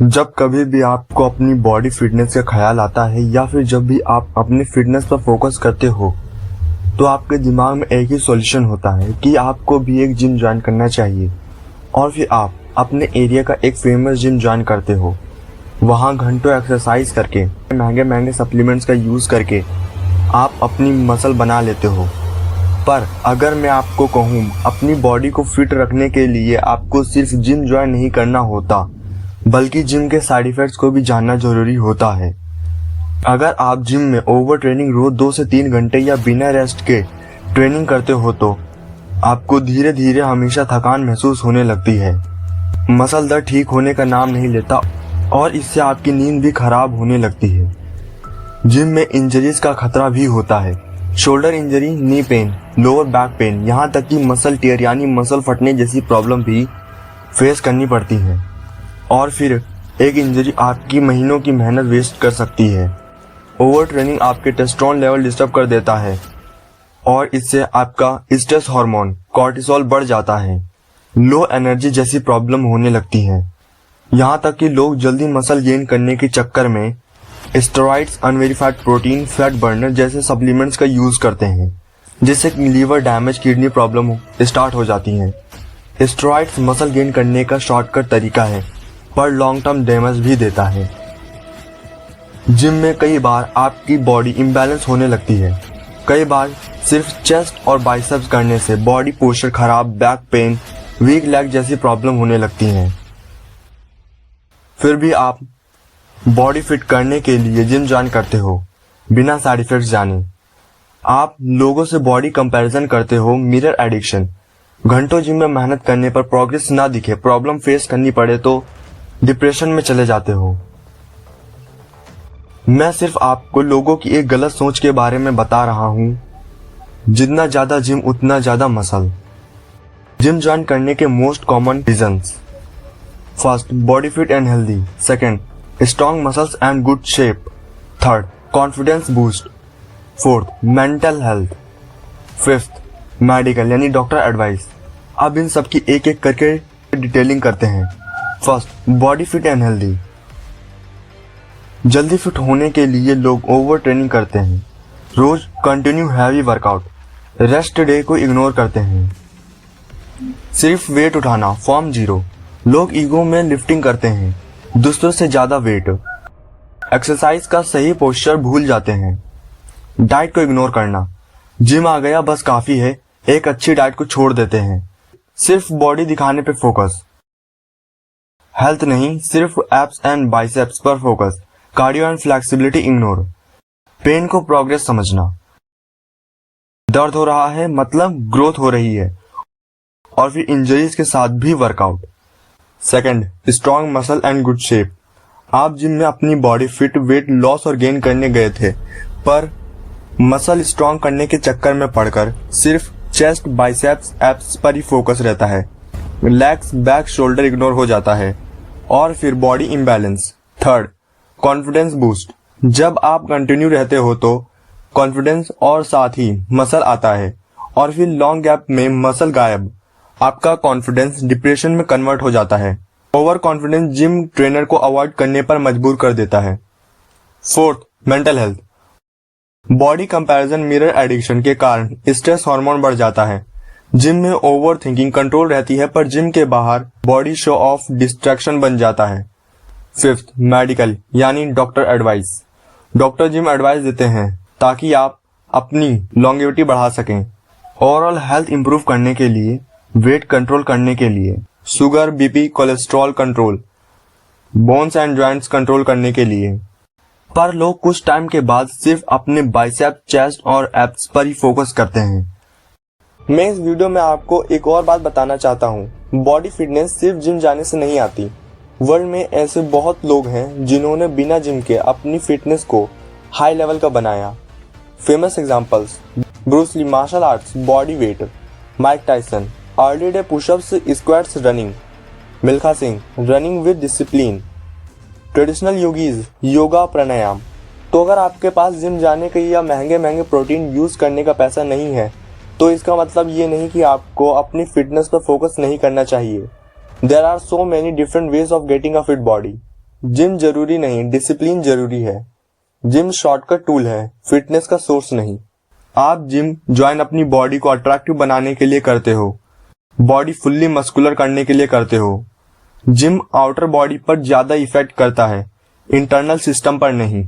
जब कभी भी आपको अपनी बॉडी फिटनेस का ख्याल आता है या फिर जब भी आप अपनी फिटनेस पर फोकस करते हो तो आपके दिमाग में एक ही सॉल्यूशन होता है कि आपको भी एक जिम ज्वाइन करना चाहिए। और फिर आप अपने एरिया का एक फेमस जिम ज्वाइन करते हो। वहाँ घंटों एक्सरसाइज करके महंगे महंगे सप्लीमेंट्स का यूज़ करके आप अपनी मसल बना लेते हो। पर अगर मैं आपको कहूँ अपनी बॉडी को फिट रखने के लिए आपको सिर्फ जिम ज्वाइन नहीं करना होता बल्कि जिम के साइड इफेक्ट्स को भी जानना जरूरी होता है। अगर आप जिम में ओवर ट्रेनिंग रोज 2 से 3 घंटे या बिना रेस्ट के ट्रेनिंग करते हो तो आपको धीरे धीरे हमेशा थकान महसूस होने लगती है। मसल दर्द ठीक होने का नाम नहीं लेता और इससे आपकी नींद भी खराब होने लगती है। जिम में इंजरीज का खतरा भी होता है। Shoulder injury, knee pain, lower back pain, यहाँ तक कि मसल टियर यानी मसल फटने जैसी प्रॉब्लम भी फेस करनी पड़ती है। और फिर एक इंजरी आपकी महीनों की मेहनत वेस्ट कर सकती है। ओवर ट्रेनिंग आपके टेस्टोस्टेरोन लेवल डिस्टर्ब कर देता है और इससे आपका स्ट्रेस हार्मोन कॉर्टिसोल बढ़ जाता है। लो एनर्जी जैसी प्रॉब्लम होने लगती है। यहाँ तक कि लोग जल्दी मसल गेन करने के चक्कर में steroids, unverified protein, fat burner जैसे सप्लीमेंट्स का यूज करते हैं जिससे liver damage, kidney problem start हो जाती है। स्टेरॉइड्स मसल गेन करने का शॉर्टकट तरीका है पर लॉन्ग टर्म डैमेज भी देता है। जिम में कई बार आपकी बॉडी इम्बैलेंस होने लगती है। कई बार सिर्फ चेस्ट और बाइसेप्स करने से बॉडी पोस्चर खराब, बैक पेन, वीक लेग जैसी प्रॉब्लम होने लगती है। फिर भी आप बॉडी फिट करने के लिए जिम ज्वाइन करते हो बिना साइड इफेक्ट्स जाने। आप लोगों से बॉडी कंपैरिजन करते हो, मिरर एडिक्शन। घंटों जिम में मेहनत करने पर प्रोग्रेस ना दिखे, प्रॉब्लम फेस करनी पड़े तो डिप्रेशन में चले जाते हो। मैं सिर्फ आपको लोगों की एक गलत सोच के बारे में बता रहा हूँ। जितना ज्यादा जिम उतना ज्यादा मसल। जिम ज्वाइन करने के most common reasons: first, body fit and healthy. Second, strong muscles and good shape. Third, confidence boost. Fourth, mental health. Fifth, medical यानी डॉक्टर एडवाइस। अब इन सब की एक एक करके डिटेलिंग करते हैं। First, body fit and healthy. जल्दी फिट होने के लिए लोग ओवर ट्रेनिंग करते हैं, रोज continue heavy workout, rest day को इग्नोर करते हैं। सिर्फ वेट उठाना, फॉर्म जीरो। लोग ईगो में लिफ्टिंग करते हैं, दूसरों से ज्यादा वेट। एक्सरसाइज का सही पोस्चर भूल जाते हैं। डाइट को इग्नोर करना, जिम आ गया बस काफी है, एक अच्छी डाइट को छोड़ देते हैं। सिर्फ बॉडी दिखाने पे फोकस, हेल्थ नहीं, सिर्फ एब्स एंड बाइसेप्स पर focus. Cardio and flexibility ignore. Pain को प्रोग्रेस समझना, दर्द हो रहा है मतलब ग्रोथ हो रही है। और फिर इंजरीज के साथ भी workout. Second, strong muscle and good shape. आप जिम में अपनी बॉडी फिट, वेट लॉस और गेन करने गए थे पर मसल स्ट्रॉन्ग करने के चक्कर में पड़कर सिर्फ चेस्ट, बाइसेप्स, एब्स पर ही फोकस रहता है। लेग्स, बैक, शोल्डर इग्नोर हो जाता है और फिर body imbalance. Third, confidence boost. जब आप कंटिन्यू रहते हो तो कॉन्फिडेंस और साथ ही मसल आता है और फिर लॉन्ग गैप में मसल गायब। आपका कॉन्फिडेंस डिप्रेशन में कन्वर्ट हो जाता है। ओवर कॉन्फिडेंस जिम ट्रेनर को अवॉइड करने पर मजबूर कर देता है। Fourth, mental health. Body comparison, mirror addiction के कारण स्ट्रेस हार्मोन बढ़ जाता है। जिम में ओवर थिंकिंग कंट्रोल रहती है पर जिम के बाहर बॉडी शो ऑफ डिस्ट्रैक्शन बन जाता है। फिफ्थ, मेडिकल यानी doctor advice. Doctor gym advice देते हैं ताकि आप अपनी लॉन्गेविटी बढ़ा सकें, ओवरऑल हेल्थ इंप्रूव करने के लिए, वेट कंट्रोल करने के लिए, sugar, BP, cholesterol control, bones and joints control करने के लिए। पर लोग कुछ टाइम के बाद सिर्फ अपने बाइसेप, चेस्ट और एब्स पर ही फोकस करते हैं। मैं इस वीडियो में आपको एक और बात बताना चाहता हूँ। बॉडी फिटनेस सिर्फ जिम जाने से नहीं आती। वर्ल्ड में ऐसे बहुत लोग हैं जिन्होंने बिना जिम के अपनी फिटनेस को हाई लेवल का बनाया। Famous examples: Bruce Lee, martial arts, body weight, Mike Tyson, early day pushups, squats, running, Milkha Singh, running with discipline, traditional yogis, yoga, pranayama. तो अगर आपके पास जिम जाने के या महंगे महंगे प्रोटीन यूज करने का पैसा नहीं है तो इसका मतलब ये नहीं कि आपको अपनी फिटनेस पर फोकस नहीं करना चाहिए। There are so many different ways of getting a fit body. Gym जरूरी नहीं, डिसिप्लिन जरूरी है। जिम शॉर्टकट टूल है, फिटनेस का सोर्स नहीं। आप जिम ज्वाइन अपनी बॉडी को अट्रैक्टिव बनाने के लिए करते हो, बॉडी फुल्ली मस्कुलर करने के लिए करते हो। जिम आउटर बॉडी पर ज्यादा इफेक्ट करता है, इंटरनल सिस्टम पर नहीं।